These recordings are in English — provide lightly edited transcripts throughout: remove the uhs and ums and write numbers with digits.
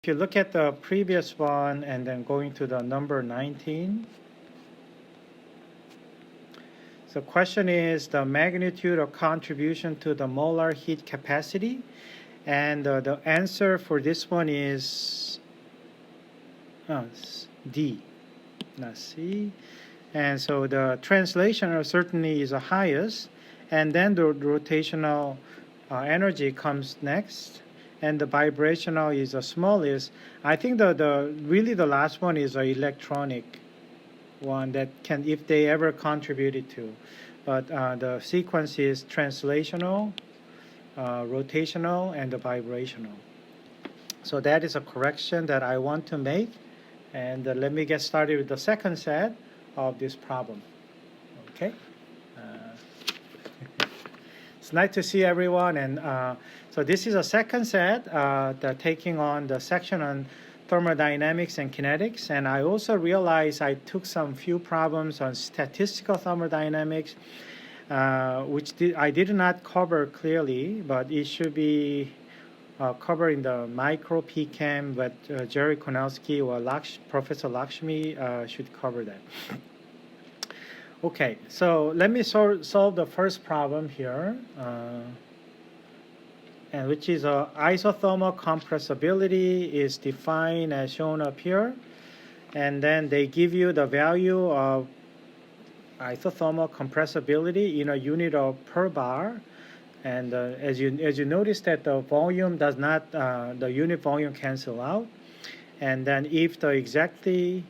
you look at the previous one and then going to the number 19. So question is the magnitude of contribution to the molar heat capacity. And the answer for this one is D, not C. And so the translational certainly is the highest. And then the rotational energy comes next. And the vibrational is the smallest. I think really the last one is an electronic one that can, if they ever contributed to. But the sequence is translational, rotational, and the vibrational. So that is a correction that I want to make. And let me get started with the second set of this problem. Okay. It's nice to see everyone. And so this is a second set that taking on the section on thermodynamics and kinetics. And I also realized I took some few problems on statistical thermodynamics, which I did not cover clearly, but it should be covered in the micro PChem, but Jerry Konowski or Professor Lakshmi should cover that. Okay, so let me solve the first problem here, and which is isothermal compressibility is defined as shown up here, and then they give you the value of isothermal compressibility in a unit of per bar, and as you notice that the volume does not the unit volume cancel out, and then if the exactly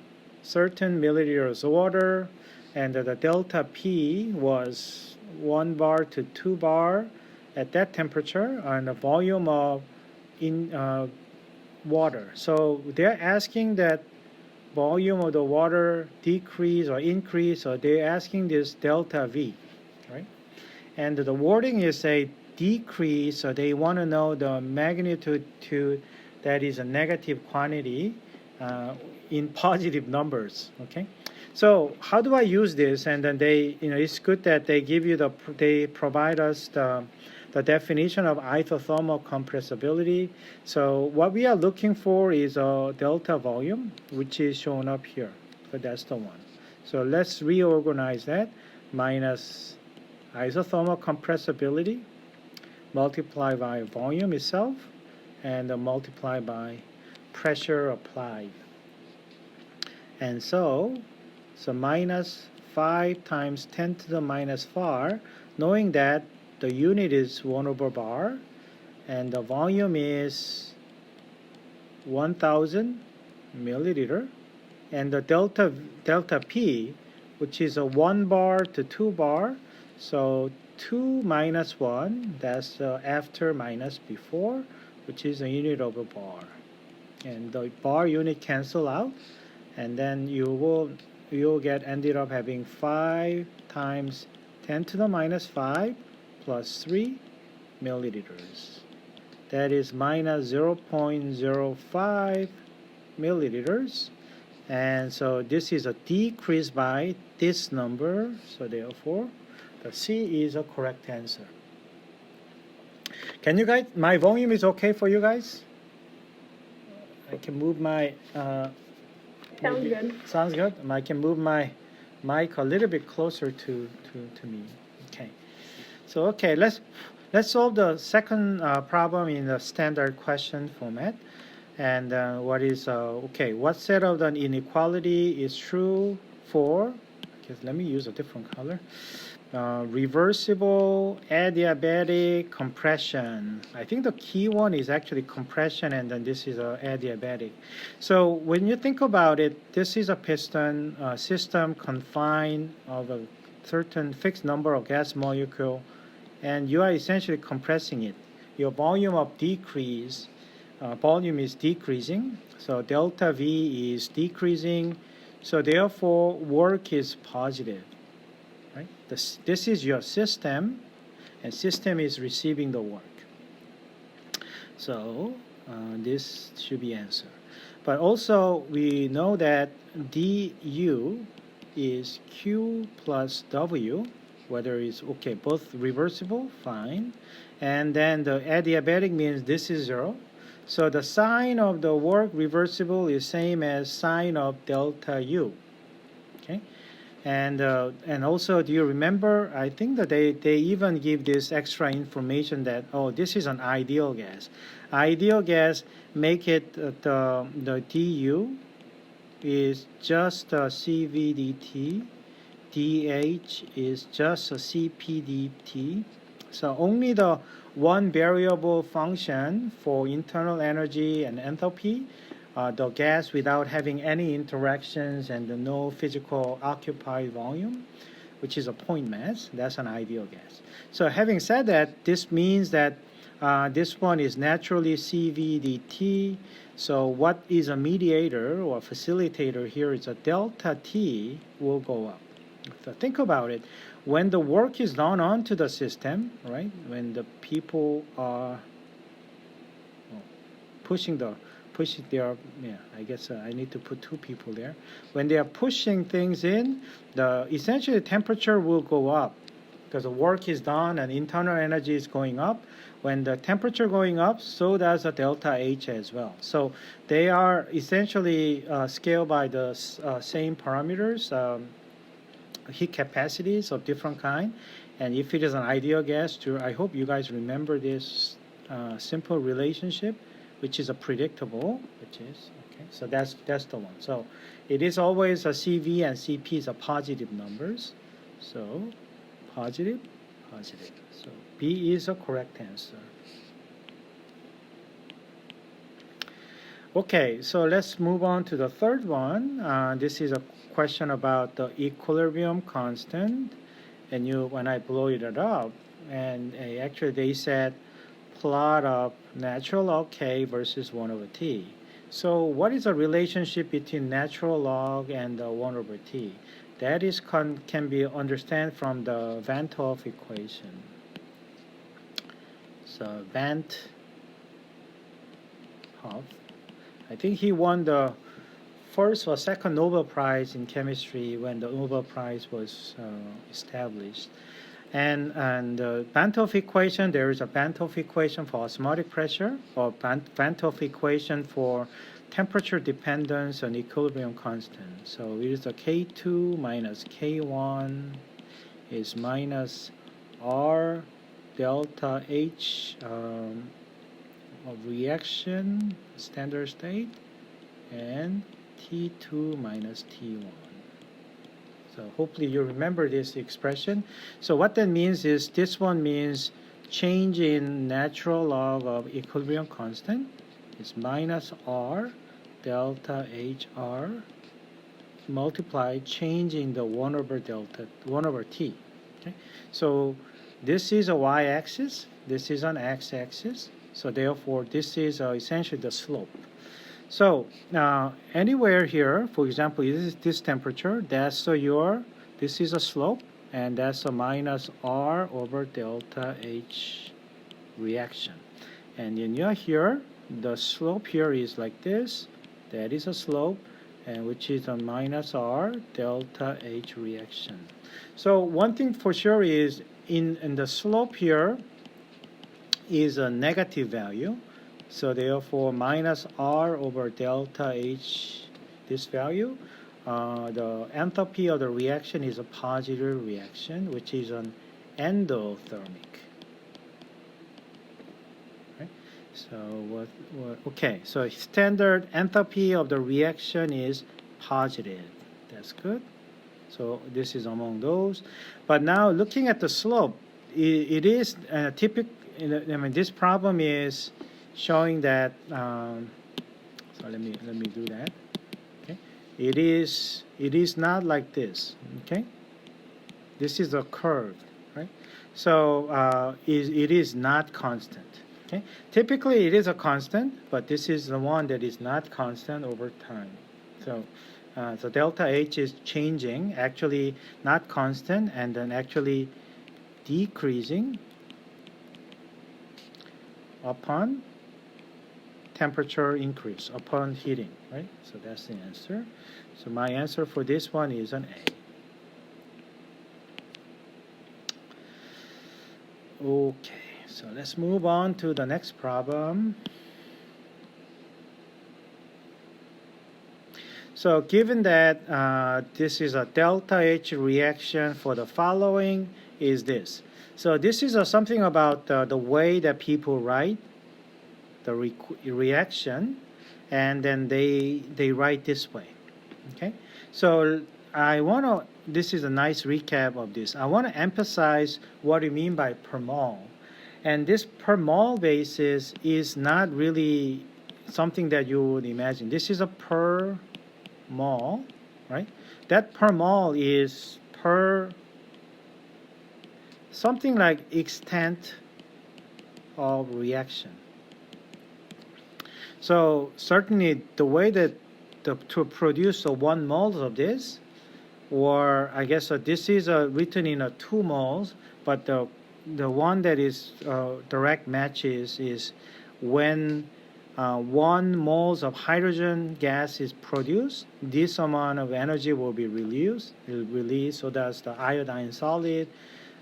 certain milliliters of water and the delta P was 1 bar to 2 bar at that temperature and the volume of water. So they're asking that volume of the water decrease or increase, or they're asking this delta V, right? And the wording is a decrease, so they want to know the magnitude that is a negative quantity in positive numbers, okay? So how do I use this? And then it's good that they give you they provide us the definition of isothermal compressibility. So what we are looking for is a delta volume, which is shown up here. So that's the one. So let's reorganize that. Minus isothermal compressibility multiplied by volume itself and multiplied by pressure applied. And so minus 5 times 10 to the minus 4, knowing that the unit is 1 over bar and the volume is 1000 milliliter, and the delta P, which is a 1 bar to 2 bar, so 2 minus 1, that's after minus before, which is a unit over bar. And the bar unit cancel out, and then you'll ended up having 5 times 10 to the minus 5 plus 3 milliliters. That is minus 0.05 milliliters. And so this is a decrease by this number. So therefore, the C is a correct answer. Can you guys, my volume is okay for you guys? I can move my... Sounds good. Sounds good. I can move my mic a little bit closer to me. Okay. So okay, let's solve the second problem in the standard question format. And what set of the inequality is true for? Let me use a different color. Reversible, adiabatic, compression. I think the key one is actually compression, and then this is adiabatic. So when you think about it, this is a piston system confined of a certain fixed number of gas molecule, and you are essentially compressing it. Your volume is decreasing, so delta V is decreasing, so therefore work is positive. Right? This is your system, and system is receiving the work. So this should be answer. But also we know that du is Q plus W, whether it's both reversible, fine. And then the adiabatic means this is 0. So the sign of the work reversible is same as sign of delta U. Okay, and also, do you remember? I think that they even give this extra information that, oh, this is an ideal gas. Ideal gas make it the du is just CVDT, dH is just CPDT. So only the one variable function for internal energy and enthalpy, the gas without having any interactions and no physical occupied volume, which is a point mass, that's an ideal gas. So having said that, this means that this one is naturally CVDT. So what is a mediator or facilitator here is a delta T will go up. So think about it. When the work is done onto the system, right? When the people are pushing their, I guess I need to put two people there. When they are pushing things in, essentially the temperature will go up because the work is done and internal energy is going up. When the temperature going up, so does the delta H as well. So they are essentially scaled by the same parameters, heat capacities of different kind. And if it is an ideal gas, I hope you guys remember this simple relationship, which is a predictable, which is, okay, so that's the one. So it is always a CV and CPs are positive numbers. So positive, positive. So B is a correct answer. Okay, so let's move on to the third one. This is a question about the equilibrium constant. And when I blow it up, and actually they said plot of natural log K versus 1 over T. So what is the relationship between natural log and 1 over T? That is can be understood from the Van 't Hoff equation. So Van 't Hoff, I think he won the first or second Nobel Prize in chemistry when the Nobel Prize was established. And the Van 't Hoff equation, there is a Van 't Hoff equation for osmotic pressure, or Van 't Hoff equation for temperature dependence on equilibrium constant. So it is a K2 minus K1 is minus R delta H of reaction, standard state, and T2 minus T1. So hopefully you remember this expression. So what that means is this one means change in natural log of equilibrium constant is minus R delta HR multiply change in the 1 over T. Okay? So this is a y-axis, this is an x-axis. So therefore this is essentially the slope. So anywhere here, for example, this temperature, that's this is a slope, and that's a minus R over delta H reaction. And in here, the slope here is like this. That is a slope, and which is a minus R delta H reaction. So one thing for sure is in the slope here is a negative value. So therefore, minus R over delta H, this value, the enthalpy of the reaction is a positive reaction, which is an endothermic. Okay. So okay, so standard enthalpy of the reaction is positive. That's good. So this is among those. But now looking at the slope, it is typical. I mean, this problem is showing that. So let me do that. Okay, it is not like this. Okay, this is a curve, right? So it is not constant. Okay, typically it is a constant, but this is the one that is not constant over time. So so delta H is changing, actually not constant, and then actually decreasing upon temperature increase, upon heating, right? So that's the answer. So my answer for this one is an A. Okay, so let's move on to the next problem. So given that this is a delta H reaction for the following is this. So this is something about the way that people write the reaction, and then they write this way. Okay, so this is a nice recap of this. I want to emphasize what we mean by per mole. And this per mole basis is not really something that you would imagine. This is a per mole, right? That per mole is per something like extent of reaction. So certainly the way that to produce 1 mole of this, or I guess this is written in 2 moles, but the one that is direct matches is when 1 moles of hydrogen gas is produced, this amount of energy will be released so that the iodine solid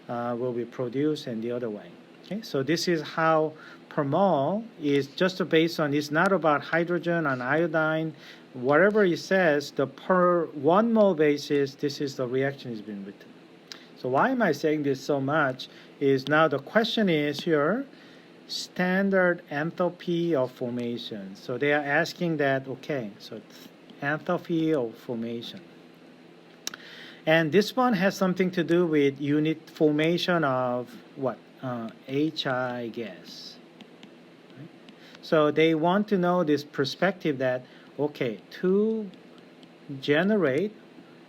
will be produced, and the other way. Okay, so this is how per mole is just based on, it's not about hydrogen and iodine. Whatever it says, the per 1 mole basis, this is the reaction is being written. So why am I saying this so much is now the question is here, standard enthalpy of formation. So they are asking that, okay, so enthalpy of formation. And this one has something to do with unit formation of what? HI gas. Right? So they want to know this perspective that, okay, to generate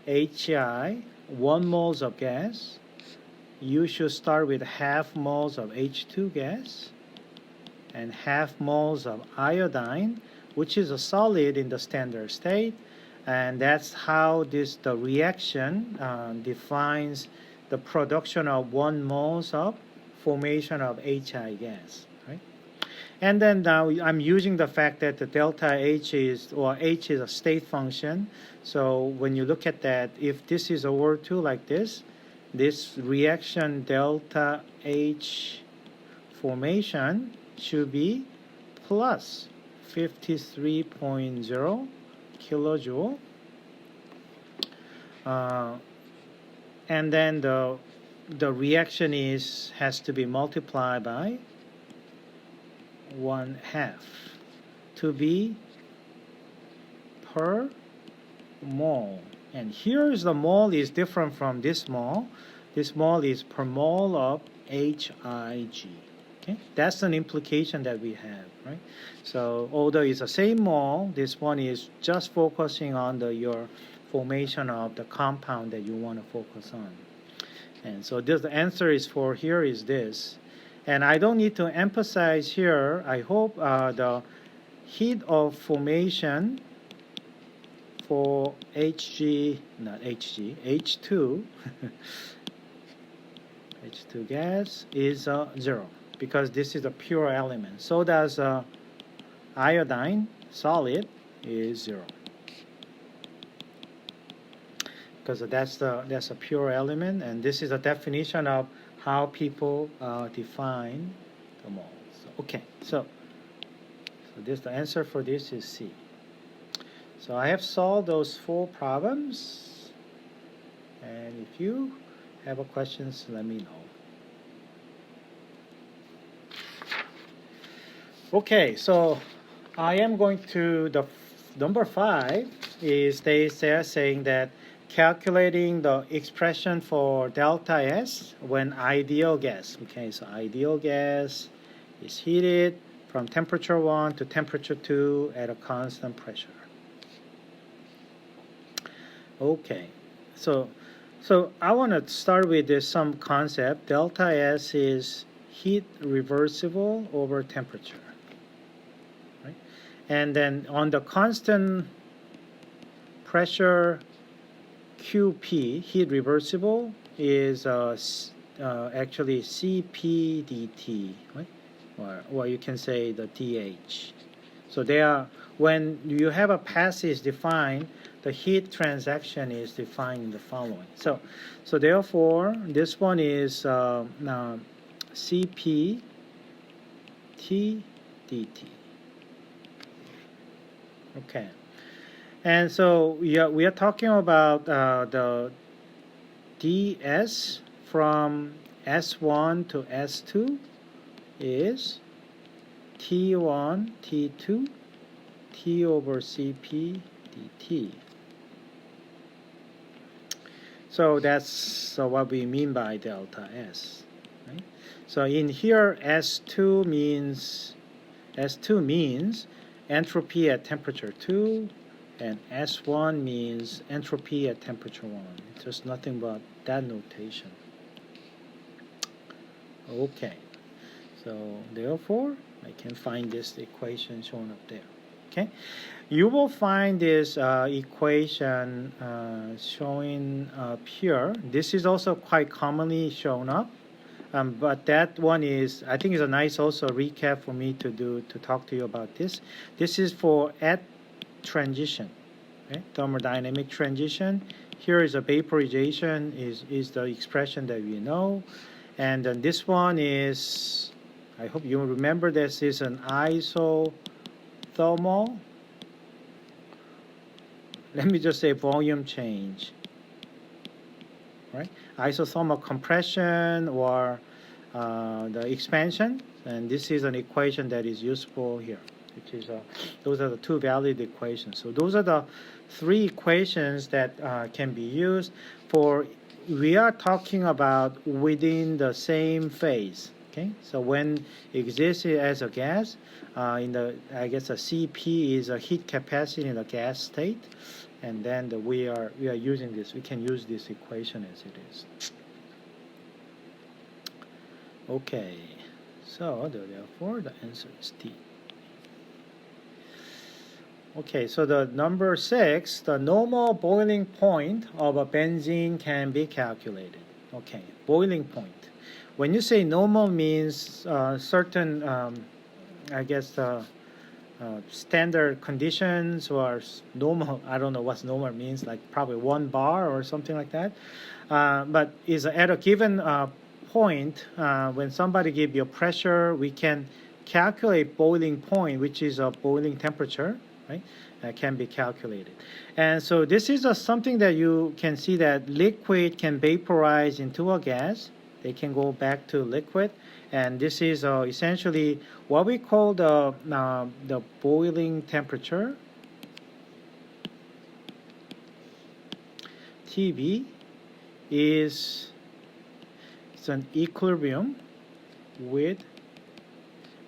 HI, 1 moles of gas, you should start with half moles of H2 gas and half moles of iodine, which is a solid in the standard state. And that's how the reaction defines the production of 1 moles of formation of HI gas. Right? And then now I'm using the fact that the delta H is a state function. So when you look at that, if this is over to like this reaction delta H formation should be plus 53.0 kilojoule. And then the reaction has to be multiplied by 1/2 to be per mole. And here is the mole is different from this mole. This mole is per mole of HIG. Okay? That's an implication that we have, right? So although it's the same mole, this one is just focusing on your formation of the compound that you want to focus on. And so the answer is for here is this. And I don't need to emphasize here, I hope the heat of formation for H2, H2 gas is 0 because this is a pure element. So does iodine solid is 0 because that's a pure element, and this is a definition of how people define the moles. Okay, so the answer for this is C. So I have solved those 4 problems, and if you have questions, let me know. Okay, so I am going to the number 5 is they are saying that calculating the expression for delta S when ideal gas. Okay, so ideal gas is heated from temperature 1 to temperature 2 at a constant pressure. Okay, so I want to start with some concept. Delta S is heat reversible over temperature. Right? And then on the constant pressure QP, heat reversible, is actually CP dt, right? Or you can say the dH. So they are, when you have a passage defined, the heat transaction is defined in the following. So therefore, this one is CP T dt. Okay. And so we are talking about the ds from S1 to S2 is T1, T2, T over Cp dt. So that's what we mean by delta S. Right? So in here, S2 means entropy at temperature 2, and S1 means entropy at temperature 1. It's just nothing but that notation. Okay, so therefore, I can find this equation shown up there. Okay, you will find this equation showing up here. This is also quite commonly shown up. But that one is, I think, is a nice also recap for me to talk to you about this. This is for at transition, okay? Thermodynamic transition. Here is a vaporization is the expression that we know, and then this one is, I hope you remember, this is an isothermal. Let me just say volume change. Right? Isothermal compression or the expansion, and this is an equation that is useful here, which is those are the two valid equations. So those are the three equations that can be used for. We are talking about within the same phase. Okay, so when exists as a gas, in the I guess a Cp is a heat capacity in the gas state. And then we are using this. We can use this equation as it is. Okay, so therefore the answer is D. Okay, so the number 6, the normal boiling point of a benzene can be calculated. Okay, boiling point. When you say normal means certain, I guess. Standard conditions or normal, I don't know what normal means, like probably 1 bar or something like that. But is at a given point, when somebody gives you pressure, we can calculate boiling point, which is a boiling temperature, right? Can be calculated. And so this is something that you can see that liquid can vaporize into a gas. They can go back to liquid. And this is essentially what we call the boiling temperature. TB is it's an equilibrium with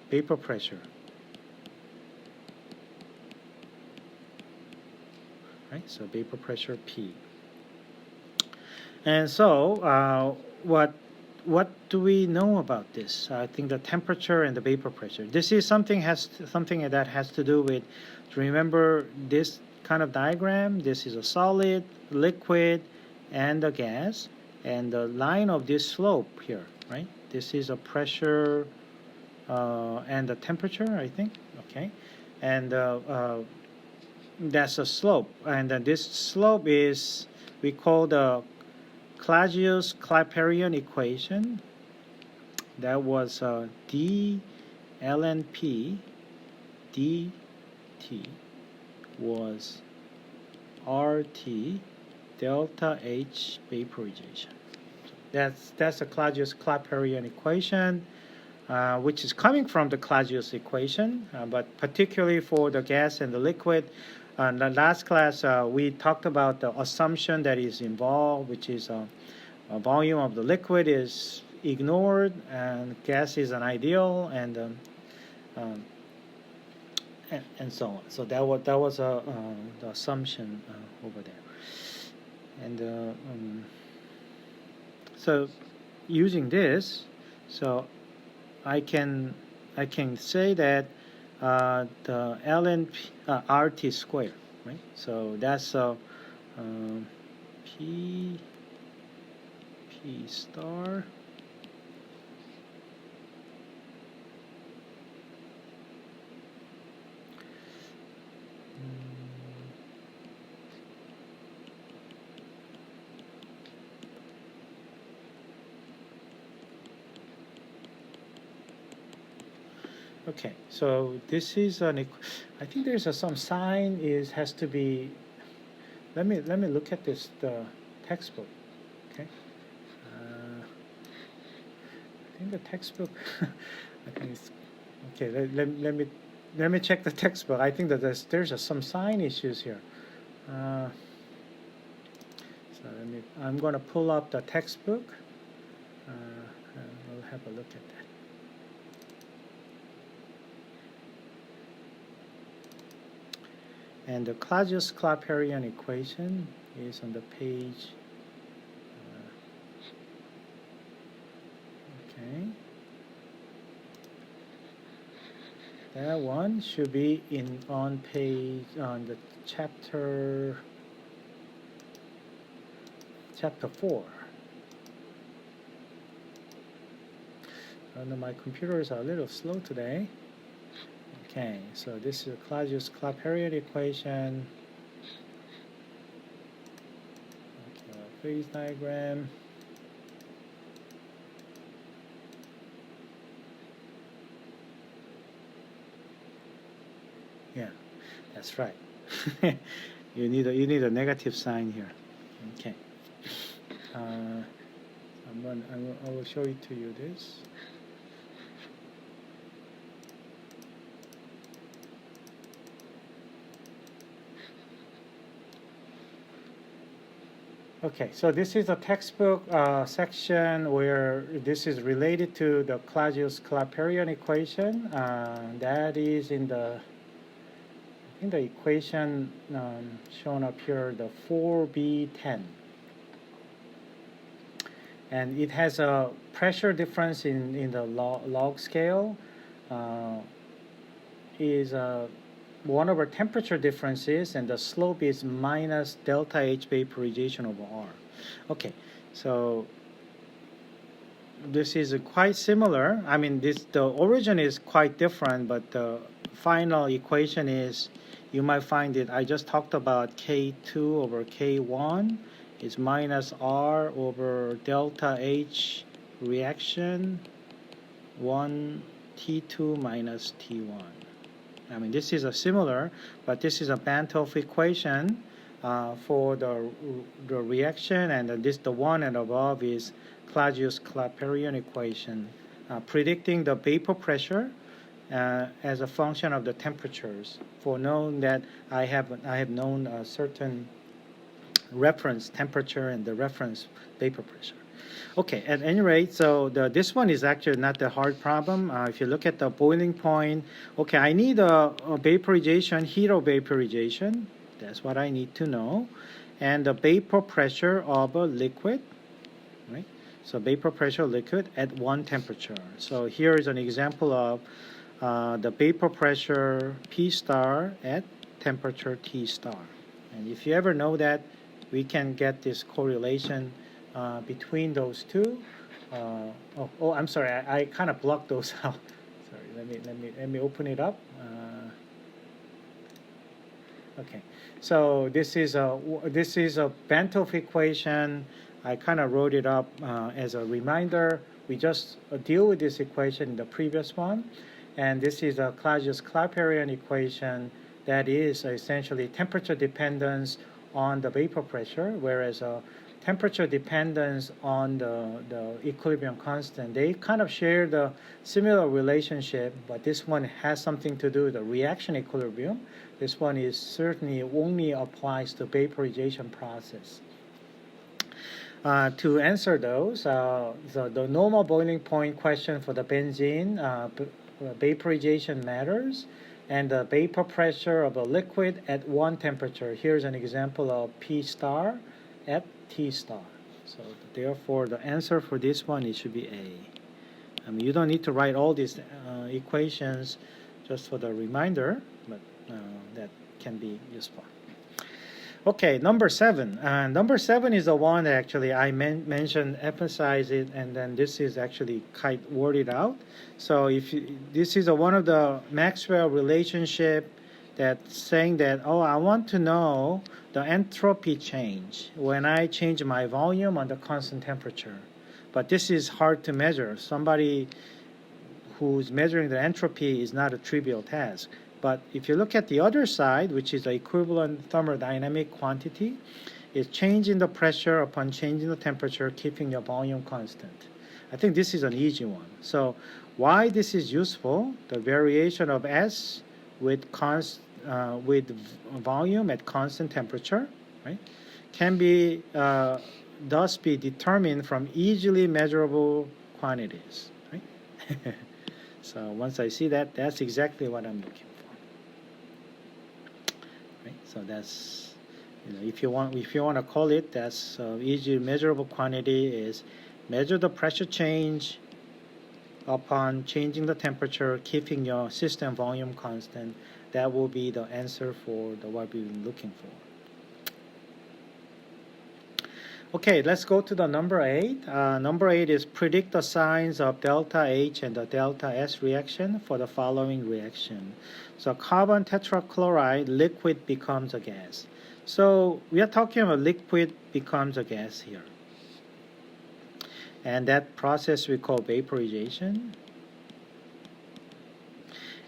vapor pressure. Right? So vapor pressure P. And so what do we know about this? I think the temperature and the vapor pressure. This is something that has to do with. Remember this kind of diagram? This is a solid, liquid, and a gas, and the line of this slope here, right? This is a pressure and the temperature, I think. Okay, and that's a slope, and this slope is we call the Clausius-Clapeyron equation. That was d ln p dt was RT delta H vaporization. That's a Clausius-Clapeyron equation, which is coming from the Clausius equation, but particularly for the gas and the liquid. In the last class, we talked about the assumption that is involved, which is a volume of the liquid is ignored and gas is an ideal, and so on. So that was the assumption over there. And so using this, so I can say that the ln RT squared, right? So that's P star Okay, so this is I think there's some sign has to be let me look at the textbook. Okay. I think the textbook. I think it's okay. Let me check the textbook. I think that there's some sign issues here. So I'm going to pull up the textbook. And we'll have a look at that. And the Clausius-Clapeyron equation is on the page. Okay. That one should be on the chapter 4. I know my computers are a little slow today. Okay, so this is a Clausius-Clapeyron equation. Okay, phase diagram. Yeah, that's right. you need a negative sign here. Okay. I will show it to you this. Okay, so this is a textbook section where this is related to the Clausius-Clapeyron equation. That is in the equation shown up here, the 4B10. And it has a pressure difference in the log scale is 1 over temperature differences, and the slope is minus delta H vaporization over R. Okay, so this is quite similar. I mean, the origin is quite different, but the final equation is, you might find it, I just talked about K2 over K1 is minus R over delta H reaction 1 T2 minus T1. I mean, this is a similar, but this is a Bantoff equation for the reaction, and the one and above is Clausius-Clapeyron equation, predicting the vapor pressure as a function of the temperatures. For knowing that I have known a certain reference temperature and the reference vapor pressure. Okay, at any rate, so this one is actually not the hard problem. If you look at the boiling point, okay, I need a vaporization, heat of vaporization. That's what I need to know. And the vapor pressure of a liquid, right? So vapor pressure of liquid at one temperature. So here is an example of the vapor pressure P star at temperature T star. And if you ever know that, we can get this correlation between those two. I'm sorry, I kind of blocked those out. Sorry, let me open it up. Okay, so this is a Bantoff equation. I kind of wrote it up as a reminder. We just deal with this equation in the previous one, and this is a Clausius-Clapeyron equation that is essentially temperature dependence on the vapor pressure, whereas temperature dependence on the equilibrium constant. They kind of share the similar relationship, but this one has something to do with the reaction equilibrium. This one is certainly only applies to vaporization process. To answer those, the normal boiling point question for the benzene, vaporization matters, and the vapor pressure of a liquid at one temperature. Here's an example of P star at T star. So therefore, the answer for this one, it should be A. I mean, you don't need to write all these equations just for the reminder, but that can be useful. Okay, number 7. Number 7 is the one that actually I mentioned, emphasize it, and then this is actually quite worded out. So this is one of the Maxwell relationship that's saying that, I want to know the entropy change when I change my volume under constant temperature. But this is hard to measure. Somebody who's measuring the entropy is not a trivial task. But if you look at the other side, which is the equivalent thermodynamic quantity, is changing the pressure upon changing the temperature, keeping your volume constant. I think this is an easy one. So why this is useful, the variation of S with volume at constant temperature, right, can be thus be determined from easily measurable quantities. Right? So once I see that, that's exactly what I'm looking for. Right? So that's, if you want to call it, that's easily measurable quantity is measure the pressure change upon changing the temperature, keeping your system volume constant. That will be the answer for what we've been looking for. Okay, let's go to the number 8. Number 8 is predict the signs of delta H and the delta S reaction for the following reaction. So carbon tetrachloride liquid becomes a gas. So we are talking about liquid becomes a gas here. And that process we call vaporization.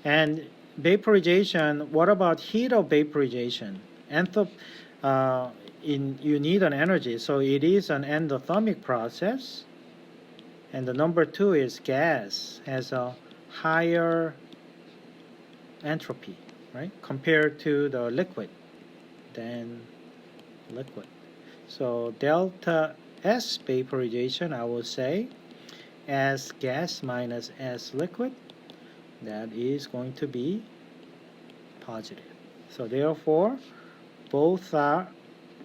And vaporization, what about heat of vaporization? You need an energy, so it is an endothermic process. And the number 2 is gas has a higher entropy, right, compared to the liquid than liquid. So delta S vaporization, I will say, as gas minus as liquid, that is going to be positive. So therefore, both are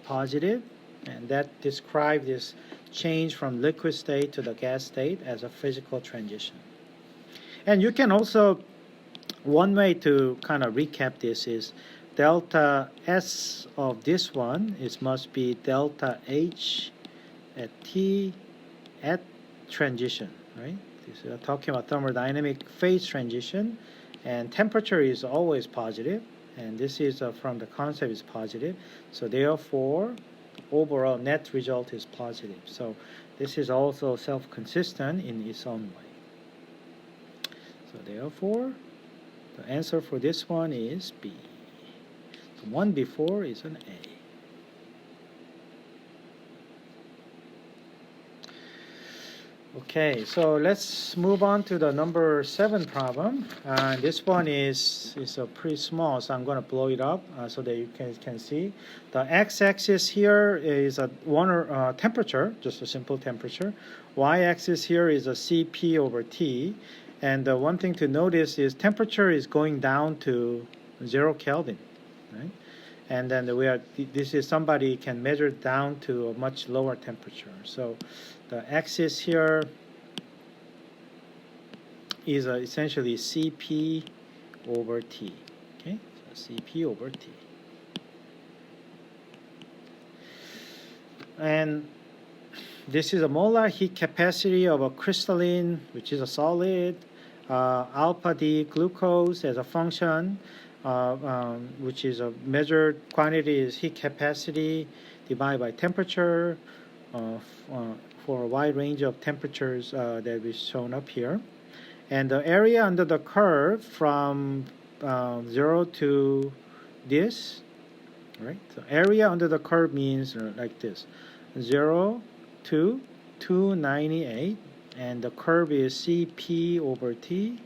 positive, and that describes this change from liquid state to the gas state as a physical transition. And you can also, one way to kind of recap this is delta S of this one, it must be delta H at T at transition, right? This is talking about thermodynamic phase transition, and temperature is always positive. And this is from the concept is positive. So therefore, overall net result is positive. So this is also self-consistent in its own way. So therefore, the answer for this one is B. The one before is an A. Okay, so let's move on to the number 7 problem. This one is pretty small, so I'm going to blow it up so that you can see. The x-axis here is a temperature, just a simple temperature. Y-axis here is a Cp over T. And the one thing to notice is temperature is going down to 0 Kelvin, right? And then this is somebody can measure down to a much lower temperature. So the axis here is essentially Cp over T. Okay, so Cp over T. And this is a molar heat capacity of a crystalline, which is a solid, alpha D glucose as a function, which is a measured quantity is heat capacity divided by temperature for a wide range of temperatures that is shown up here. And the area under the curve from 0 to this, right? So area under the curve means like this, 0 to 298, and the curve is Cp over T,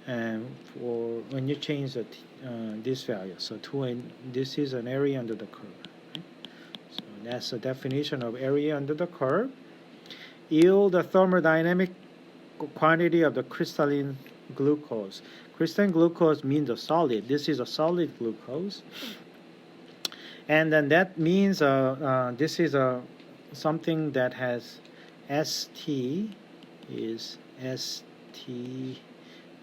and for when you change this value, so this is an area under the curve. Right? So that's the definition of area under the curve. Yield the thermodynamic quantity of the crystalline glucose. Crystalline glucose means a solid. This is a solid glucose. And then that means this is something that has ST is ST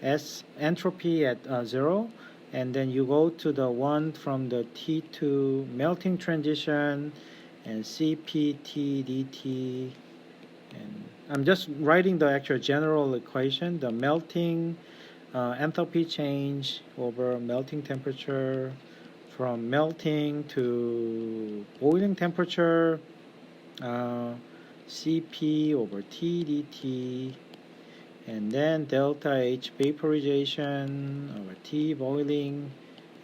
S entropy at 0, and then you go to the one from the T2 melting transition and CPT dt, and I'm just writing the actual general equation, the melting enthalpy change over melting temperature from melting to boiling temperature, Cp over T dt, and then delta H vaporization over T boiling,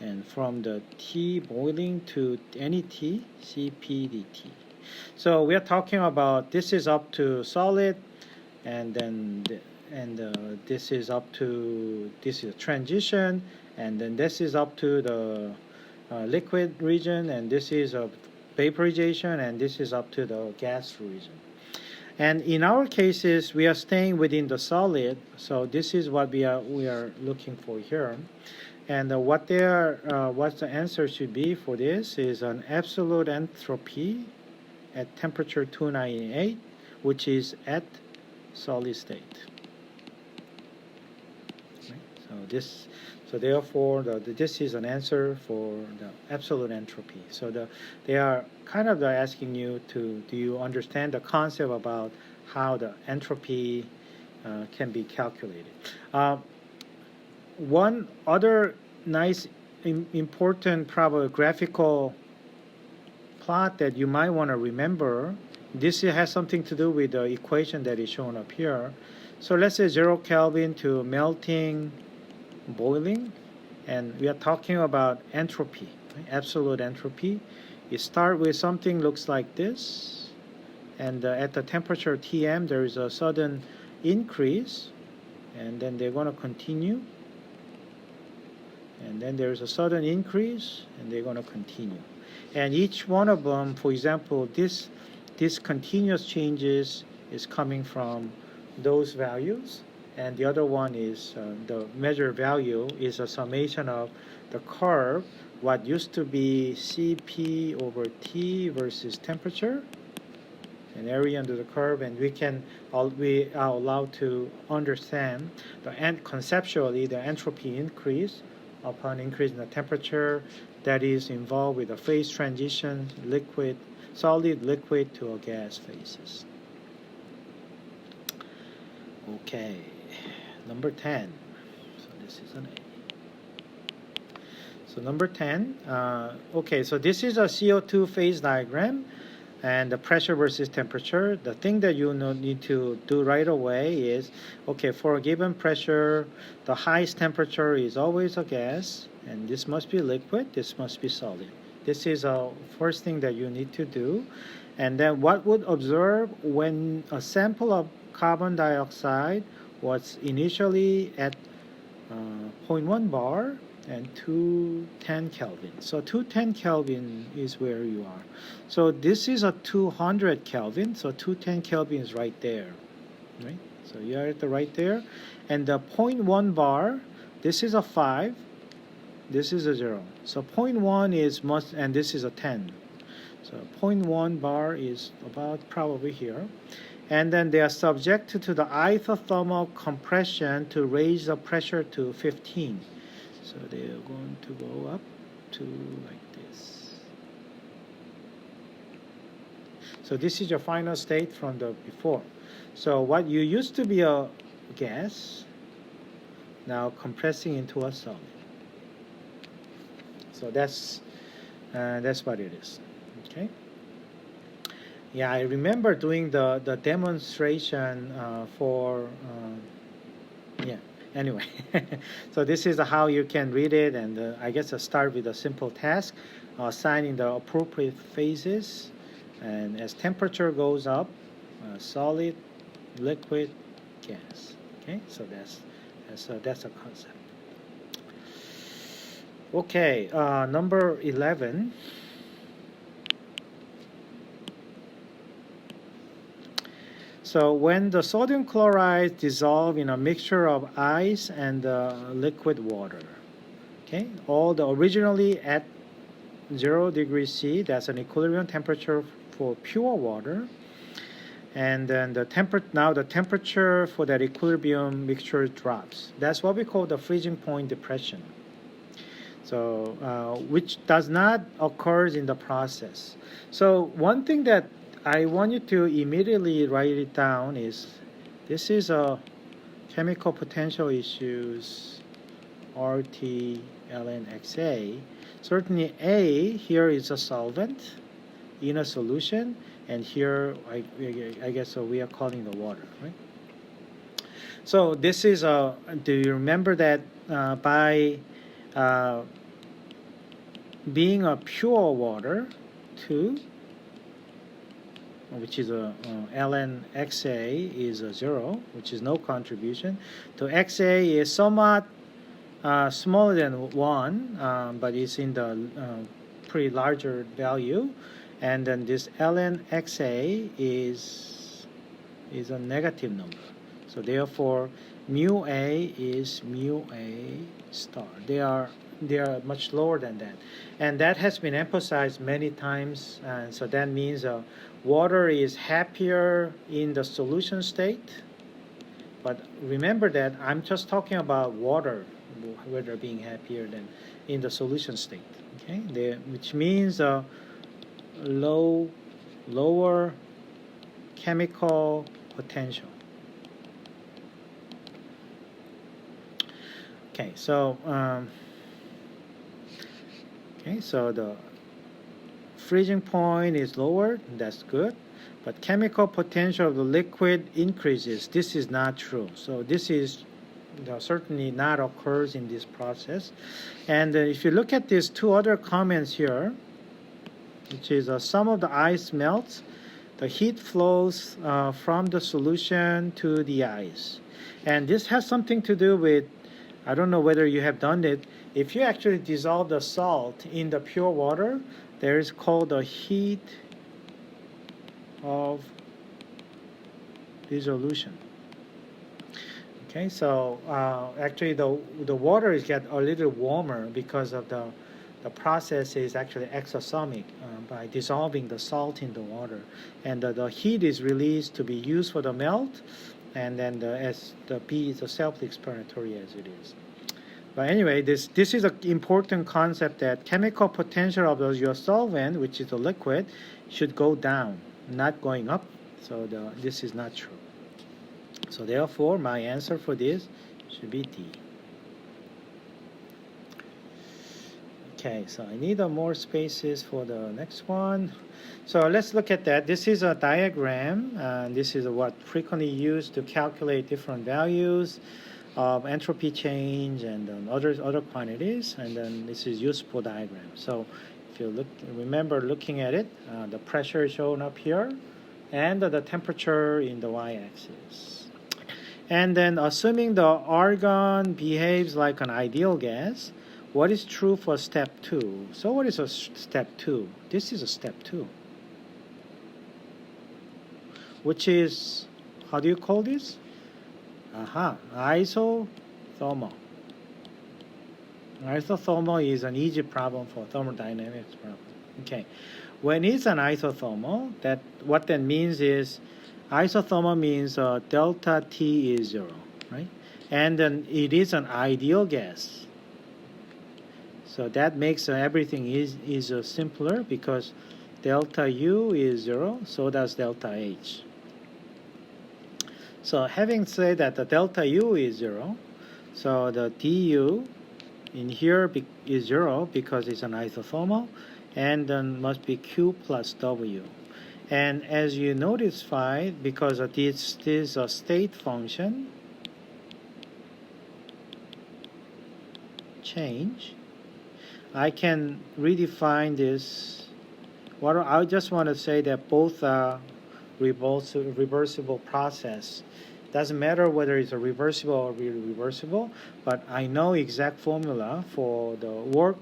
and from the T boiling to any T, Cp dt. So we are talking about this is up to solid, and then this is up to this is transition, and then this is up to the liquid region, and this is a vaporization, and this is up to the gas region. And in our cases, we are staying within the solid, so this is what we are looking for here. And what the answer should be for this is an absolute entropy at temperature 298, which is at solid state. Right? So therefore, this is an answer for the absolute entropy. So they are kind of asking you do you understand the concept about how the entropy can be calculated? One other nice, important, probably graphical plot that you might want to remember. This has something to do with the equation that is shown up here. So let's say 0 Kelvin to melting, boiling, and we are talking about entropy, right? Absolute entropy. You start with something looks like this, and at the temperature Tm there is a sudden increase, and then they're going to continue, and then there's a sudden increase, and they're going to continue. And each one of them, for example, this continuous changes is coming from those values, and the other one is the measured value is a summation of the curve, what used to be Cp over T versus temperature, and area under the curve, and we are allowed to understand conceptually the entropy increase upon increase in the temperature that is involved with the phase transition, solid liquid to a gas phases. Okay, number 10. So this is an A. So number 10, okay, so this is a CO2 phase diagram and the pressure versus temperature. The thing that you need to do right away is, okay, for a given pressure, the highest temperature is always a gas, and this must be liquid, this must be solid. This is the first thing that you need to do. And then what would observe when a sample of carbon dioxide was initially at 0.1 bar and 210 Kelvin. So 210 Kelvin is where you are. So this is a 200 Kelvin. So 210 Kelvin is right there, right? So you are at the right there. And the 0.1 bar, this is a 5. This is a 0. So 0.1 is and this is a 10. So 0.1 bar is about probably here. And then they are subject to the isothermal compression to raise the pressure to 15. So they are going to go up to like this. So this is your final state from the before. So what you used to be a gas, now compressing into a solid. So that's what it is. Okay. Yeah, I remember doing the demonstration yeah. Anyway, so this is how you can read it, and I guess I'll start with a simple task, assigning the appropriate phases, and as temperature goes up, solid, liquid, gas. Okay, so that's a concept. Okay, number 11. So when the sodium chloride dissolve in a mixture of ice and liquid water, okay, all the originally at 0 degrees C, that's an equilibrium temperature for pure water, and then the temperature for that equilibrium mixture drops. That's what we call the freezing point depression. So which does not occur in the process. So one thing that I want you to immediately write it down is this is a chemical potential issues RT ln XA. Certainly A here is a solvent in a solution, and here I guess we are calling the water, right? So this is do you remember that by being a pure water, 2, which is ln xa is a 0, which is no contribution. So xa is somewhat smaller than 1, but it's in the pretty larger value. And then this ln xa is a negative number. So therefore, mu a is mu a star. They are much lower than that. And that has been emphasized many times. And so that means water is happier in the solution state. But remember that I'm just talking about water, whether being happier than in the solution state. Okay, which means lower chemical potential. Okay, so so the freezing point is lower. That's good. But chemical potential of the liquid increases. This is not true. So this is certainly not occurs in this process. And if you look at these two other comments here, which is some of the ice melts, the heat flows from the solution to the ice. And this has something to do with, I don't know whether you have done it, if you actually dissolve the salt in the pure water, there is called the heat of dissolution. Okay, so actually the water is get a little warmer because of the process is actually exothermic by dissolving the salt in the water, and the heat is released to be used for the melt, and then as the B is self-explanatory as it is. But anyway, this is an important concept that chemical potential of your solvent, which is a liquid, should go down, not going up. So this is not true. So therefore, my answer for this should be D. Okay, so I need more spaces for the next one. So let's look at that. This is a diagram. This is what frequently used to calculate different values of entropy change and other quantities. And then this is useful diagram. So if you remember looking at it, the pressure is shown up here, and the temperature in the y-axis. And then assuming the argon behaves like an ideal gas, what is true for step 2? So what is a step 2? This is a step 2. Which is, how do you call this? Isothermal. Isothermal is an easy problem for thermodynamics problem. Okay. When it's an isothermal, what that means is, isothermal means delta T is 0, right? And then it is an ideal gas. So that makes everything is simpler because delta U is 0, so does delta H. So having said that the delta U is 0, so the du in here is 0 because it's an isothermal, and then must be Q plus W. And as you notify, because of this is a state function change, I can redefine this. I just want to say that both are reversible process. Doesn't matter whether it's a reversible or irreversible, but I know exact formula for the work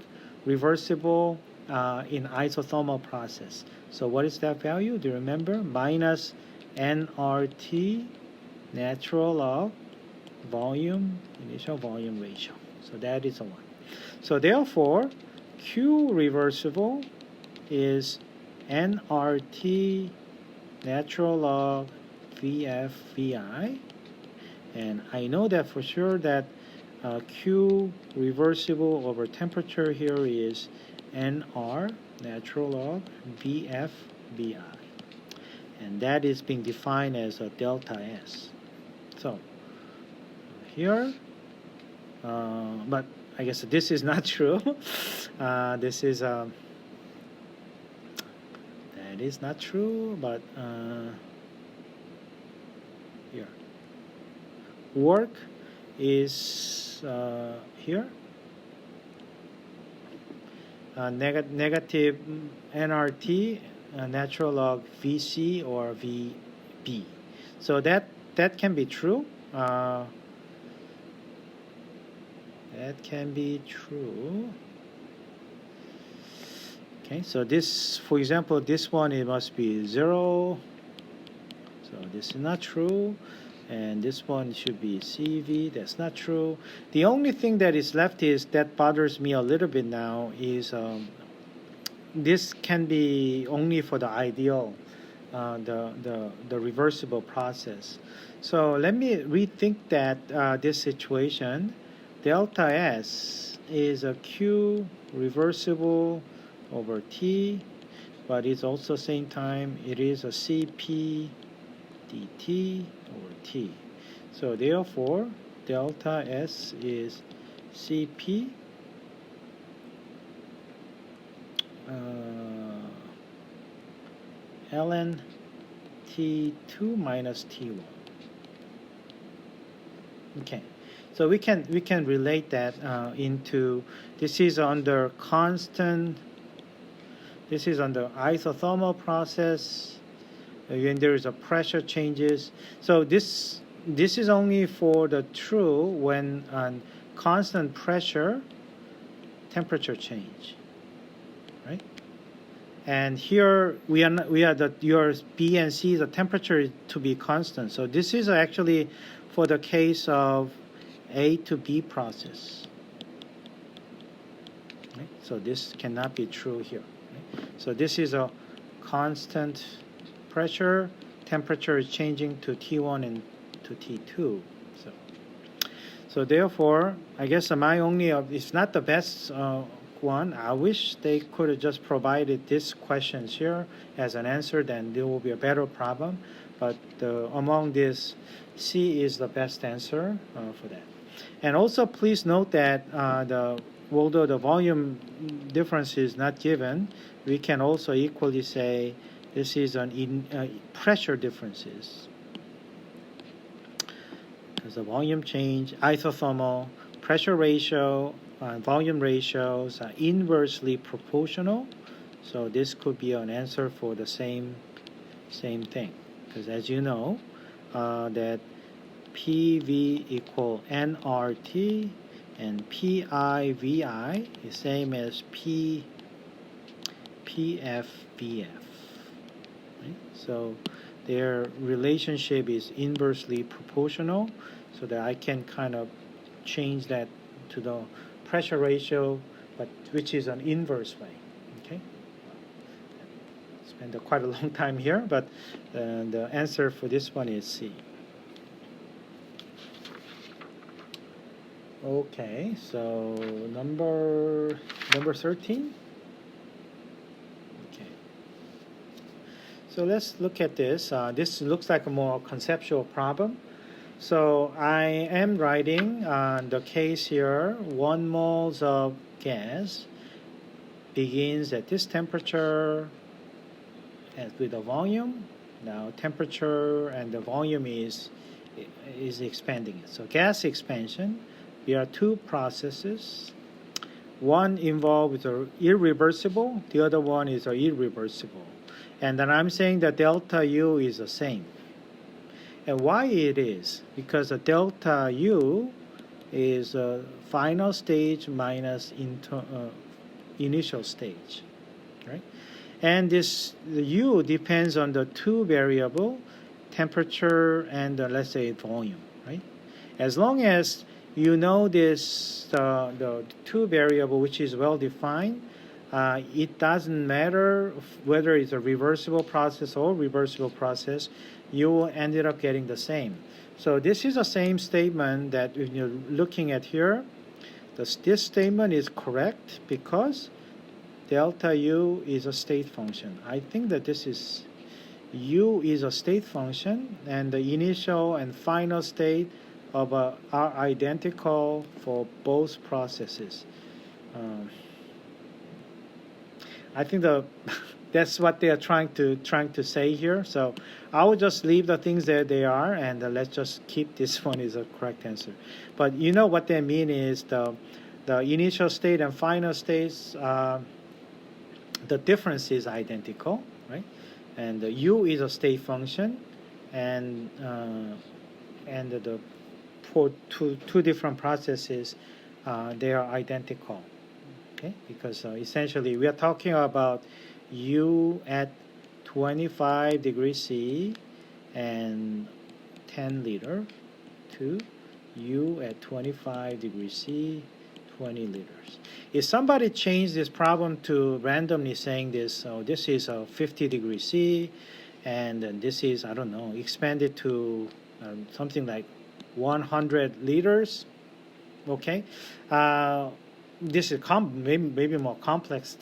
reversible in isothermal process. So what is that value? Do you remember? Minus nRT natural log volume, initial volume ratio. So that is a 1. So therefore, Q reversible is nRT natural log VF VI, and I know that for sure that Q reversible over temperature here is NR natural log VF VI, and that is being defined as a delta S. So here, but I guess this is not true. This is that is not true, but here. work is here. Negative nRT, natural log Vc or Vb. So that can be true. That can be true. Okay, so this, for example, this one, it must be 0. So this is not true. And this one should be CV. That's not true. The only thing that is left is that bothers me a little bit now is this can be only for the ideal, the reversible process. So let me rethink that this situation. Delta S is a Q reversible over T, but it's also same time it is a CP dt over T. So therefore, delta S is Cp ln T2 minus T1. Okay, so we can relate that into, this is under constant, this is under isothermal process. When there is a pressure changes. So this is only for the true when on constant pressure, temperature change, right? And here we are your B and C, the temperature is to be constant. So this is actually for the case of A to B process. Right? So this cannot be true here. Right? So this is a constant pressure, temperature is changing to T1 and to T2. So therefore, I guess my only, it's not the best one. I wish they could have just provided these questions here as an answer, then there will be a better problem. But among this, C is the best answer for that. And also please note that although the volume difference is not given, we can also equally say this is pressure differences. There's a volume change, isothermal, pressure ratio, volume ratios are inversely proportional. So this could be an answer for the same thing. Because as you know, that PV equal nRT and PIVI is same as PFVF. Right? So their relationship is inversely proportional, so that I can kind of change that to the pressure ratio, but which is an inverse way. Okay. Spend quite a long time here, but the answer for this one is C. Okay, so number 13. Okay. So let's look at this. This looks like a more conceptual problem. So I am writing the case here. 1 moles of gas begins at this temperature with a volume. Now temperature and the volume is expanding it. So gas expansion. There are two processes. One involves irreversible. The other one is irreversible. And then I'm saying that delta U is the same. And why it is? Because the delta U is a final stage minus initial stage, right? And the U depends on the two variable, temperature and let's say volume, right? As long as you know this, the two variable which is well defined, it doesn't matter whether it's a reversible process or reversible process, you will end up getting the same. So this is the same statement that you're looking at here. This statement is correct because delta U is a state function. I think that this is U is a state function, and the initial and final state are identical for both processes. I think That's what they are trying to say here. So I will just leave the things that they are, and let's just keep this one is a correct answer. But you know what they mean is the initial state and final states, the difference is identical, right? And the u is a state function, and the for two different processes, they are identical. Okay, because essentially we are talking about u at 25 degrees C and 10 liter to u at 25 degrees C, 20 liters. If somebody changed this problem to randomly saying this, this is 50 degrees C, and then this is, I don't know, expanded to something like 100 liters, okay? This is maybe more complex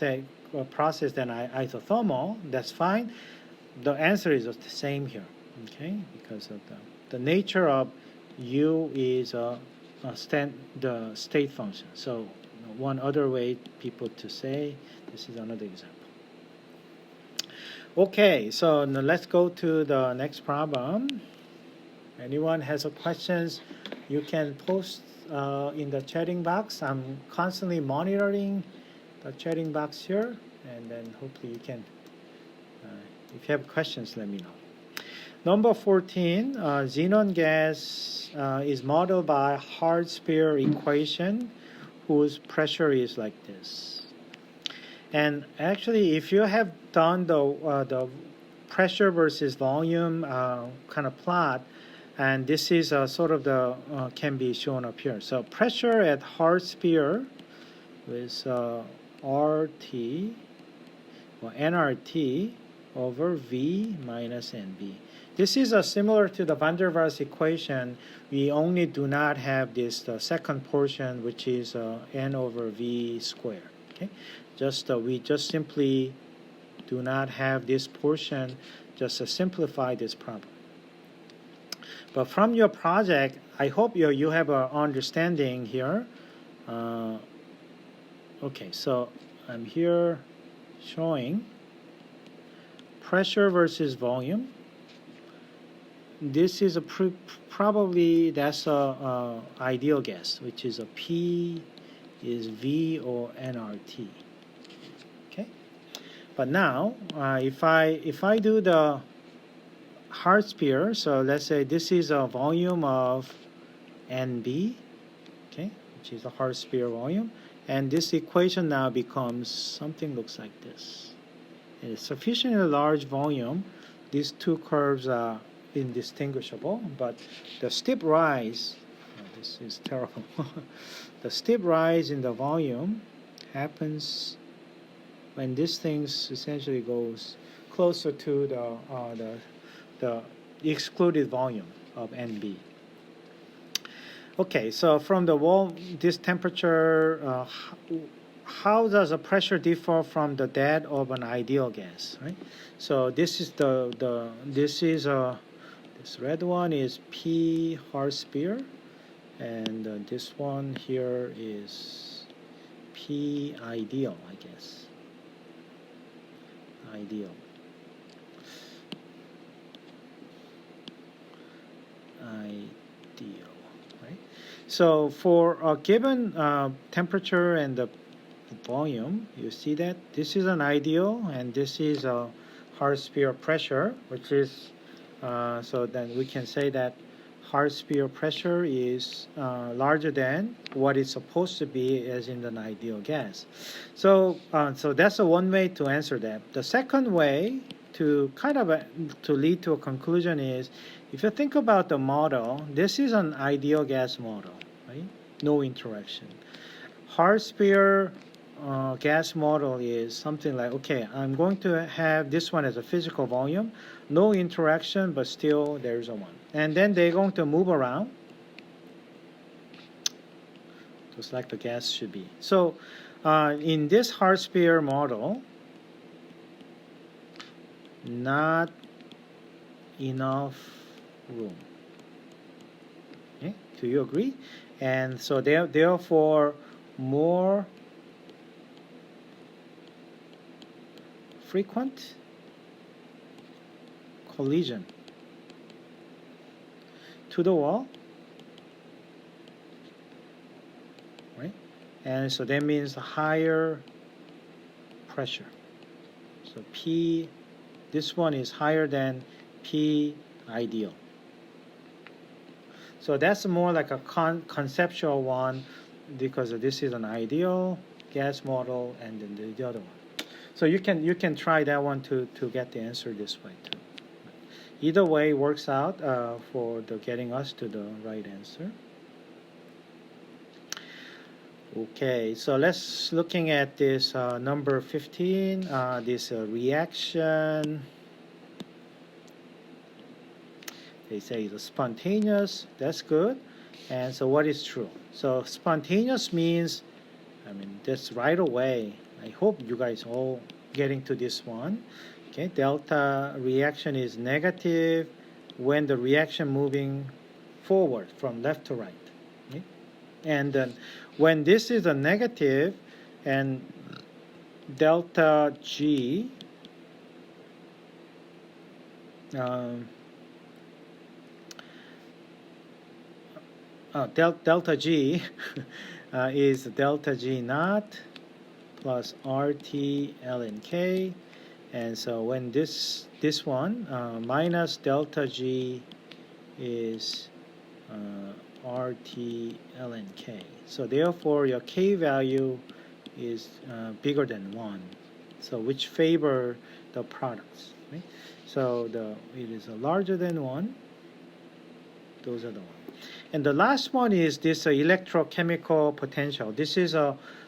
process than isothermal. That's fine. The answer is the same here, okay? Because of the nature of u is the state function. So one other way people to say this is another example. Okay, so now let's go to the next problem. Anyone has questions, you can post in the chatting box. I'm constantly monitoring the chatting box here, and then hopefully you can, if you have questions, let me know. Number 14, xenon gas is modeled by hard sphere equation whose pressure is like this. And actually, if you have done the pressure versus volume kind of plot, and this is sort of the can be shown up here. So pressure at hard sphere with RT or nRT over V minus NB. This is similar to the van der Waals equation. We only do not have this second portion, which is N over V squared. Okay, we just simply do not have this portion. Just simplify this problem. But from your project, I hope you have an understanding here. Okay, so I'm here showing pressure versus volume. This is probably that's a ideal gas, which is a P is V or nRT. Okay, but now if I do the hard sphere, so let's say this is a volume of NB, okay, which is a hard sphere volume, and this equation now becomes something looks like this. It's sufficiently large volume. These two curves are indistinguishable, but the steep rise, this is terrible. The steep rise in the volume happens when this thing essentially goes closer to the excluded volume of NB. Okay, so from the wall, this temperature, how does the pressure differ from the that of an ideal gas, right? So this is this red one is P hard sphere, and this one here is P ideal, I guess. Ideal. Right? So for a given temperature and the volume, you see that this is an ideal and this is a hard sphere pressure, which is so then we can say that hard sphere pressure is larger than what it's supposed to be as in an ideal gas. So so that's one way to answer that. The second way to kind of to lead to a conclusion is, if you think about the model, this is an ideal gas model, right? No interaction. Hard sphere gas model is something like, okay, I'm going to have this one as a physical volume, no interaction, but still there's a one. And then they're going to move around, just like the gas should be. So in this hard sphere model, not enough room. Okay? Do you agree? And so therefore more frequent collision to the wall, right? And so that means higher pressure. So P, this one is higher than P ideal. So that's more like a conceptual one, because this is an ideal gas model, and then the other one. So you can try that one to get the answer this way too. Either way works out for getting us to the right answer. Okay, so let's looking at this number 15, this reaction. They say it's spontaneous. That's good. And so what is true? So spontaneous means, I mean, that's right away. I hope you guys all getting to this one. Okay, delta reaction is negative when the reaction moving forward from left to right. Okay? And then when this is a negative, and delta G delta G is delta G naught plus RT ln K, and so when this one minus delta G is RT ln K, so therefore your K value is bigger than 1, so which favor the products, right? So it is larger than 1. Those are the ones. And the last one is this electrochemical potential. This is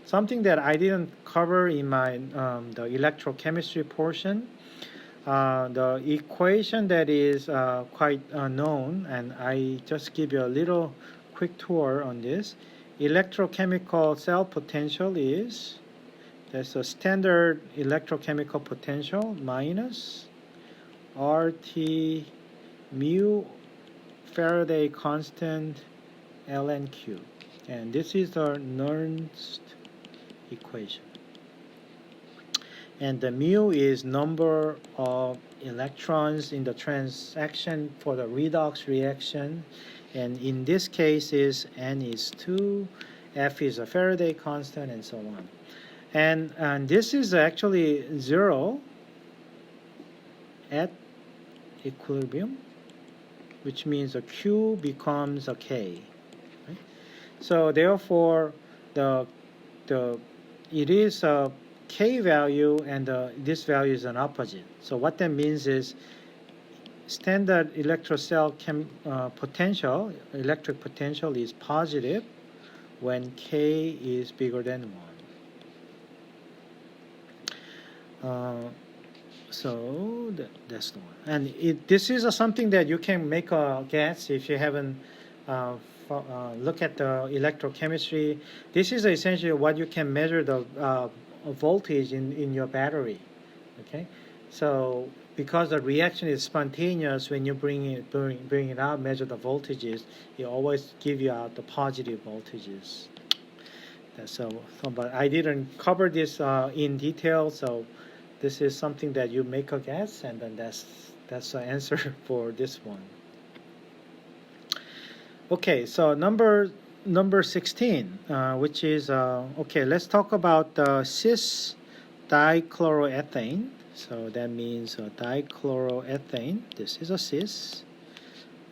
something that I didn't cover in my the electrochemistry portion. The equation that is quite known, and I just give you a little quick tour on this. Electrochemical cell potential is, that's a standard electrochemical potential minus RT mu Faraday constant ln Q, and this is the Nernst equation, and the mu is number of electrons in the transaction for the redox reaction, and in this case is N is 2, F is a Faraday constant, and so on. And this is actually 0 at equilibrium, which means a Q becomes a K. Right? So therefore, it is a K value, and this value is an opposite. So what that means is standard electrocell potential, electric potential, is positive when K is bigger than 1. So that's the one. And this is something that you can make a guess if you haven't look at the electrochemistry. This is essentially what you can measure the voltage in your battery. Okay, so because the reaction is spontaneous, when you bring it out, measure the voltages, it always give you out the positive voltages. But I didn't cover this in detail, so this is something that you make a guess, and then that's the answer for this one. Okay, so number 16, which is okay. Let's talk about cis dichloroethane. So that means dichloroethane. This is a cis,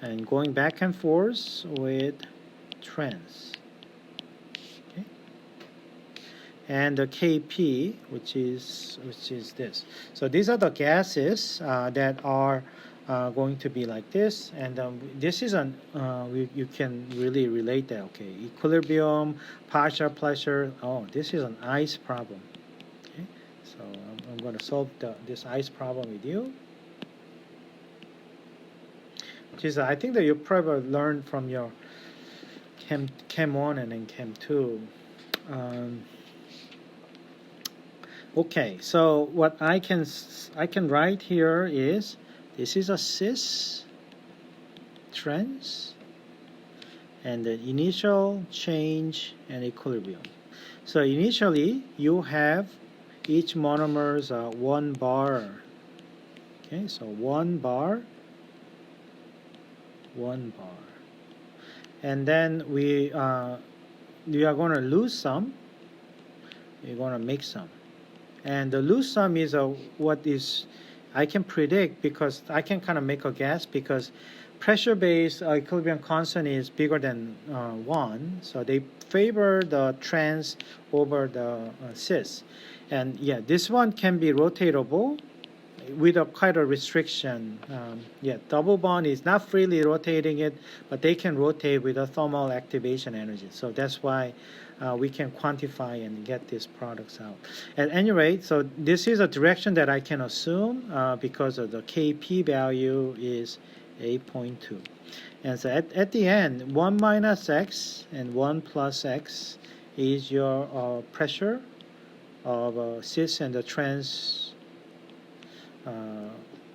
and going back and forth with trans. And the Kp, which is this. So these are the gases that are going to be like this, and this is you can really relate that. Okay, equilibrium, partial pressure. Oh, this is an ice problem. Okay, so I'm going to solve this ice problem with you. Which is, I think that you probably learned from your Chem 1 and then Chem 2. Okay, so what I can write here is, this is a cis trans, and the initial change and equilibrium. So initially you have each monomer is 1 bar. Okay, so 1 bar, 1 bar. And then we are going to lose some. We're going to make some. And the lose some is what is I can predict, because I can kind of make a guess, because pressure-based equilibrium constant is bigger than 1. So they favor the trans over the cis. And yeah, this one can be rotatable with quite a restriction. Yeah, double bond is not freely rotating it, but they can rotate with a thermal activation energy. So that's why we can quantify and get these products out. At any rate, so this is a direction that I can assume because of the Kp value is 8.2. And so at the end, 1 minus x and 1 plus x is your pressure of cis and the trans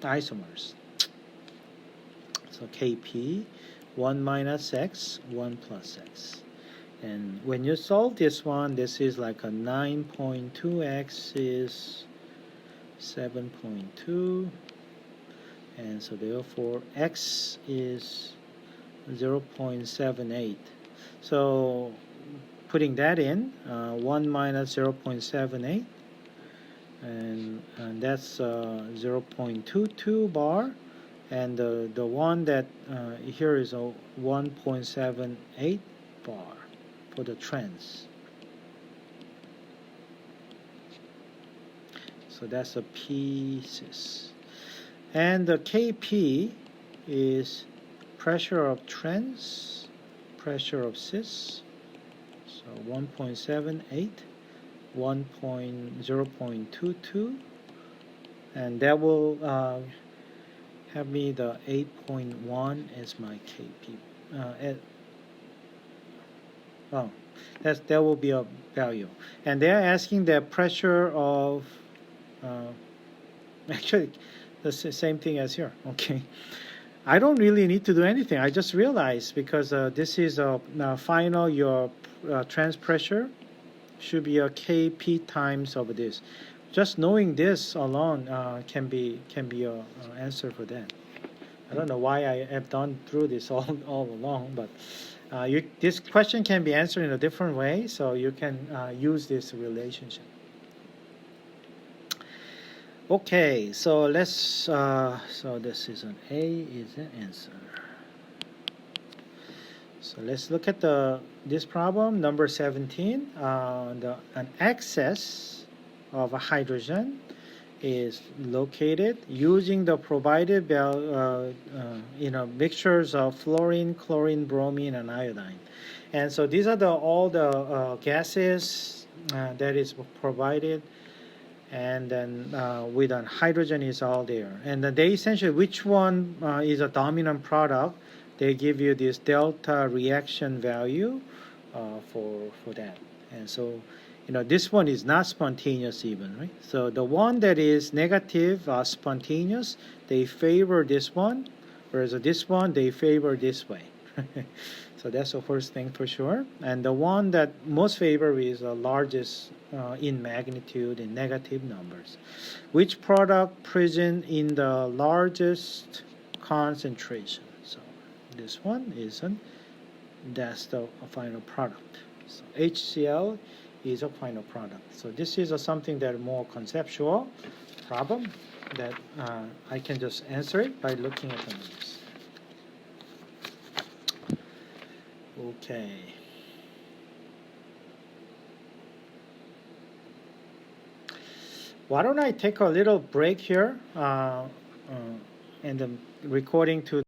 isomers. So Kp, 1 minus x, 1 plus x. And when you solve this one, this is like a 9.2x is 7.2. And so therefore x is 0.78. So putting that in, 1 minus 0.78. And that's 0.22 bar, and the one that here is a 1.78 bar for the trans. So that's a P cis. And the Kp is pressure of trans, pressure of cis, so 1.78. 0.22, and that will have me the 8.1 as my Kp. That will be a value. And they're asking the pressure of, actually, the same thing as here. Okay. I don't really need to do anything. I just realized, because this is a final, your trans pressure should be a Kp times of this. Just knowing this alone can be a answer for that. I don't know why I have done through this all along, but this question can be answered in a different way, so you can use this relationship. Okay, so let's so this is an A is the answer. So let's look at this problem, number 17. An excess of a hydrogen is located using the provided mixtures of fluorine, chlorine, bromine, and iodine. And so these are all the gases that is provided, and then with an hydrogen is all there. And then they essentially, which one is a dominant product, they give you this delta reaction value for that. And so, this one is not spontaneous even, right? So the one that is negative spontaneous, they favor this one, whereas this one, they favor this way. So that's the first thing for sure. And the one that most favor is the largest in magnitude in negative numbers. Which product present in the largest concentration? So this one isn't. That's the final product. So HCl is a final product. So this is something that more conceptual problem that I can just answer it by looking at the numbers. Okay. Why don't I take a little break here and the recording to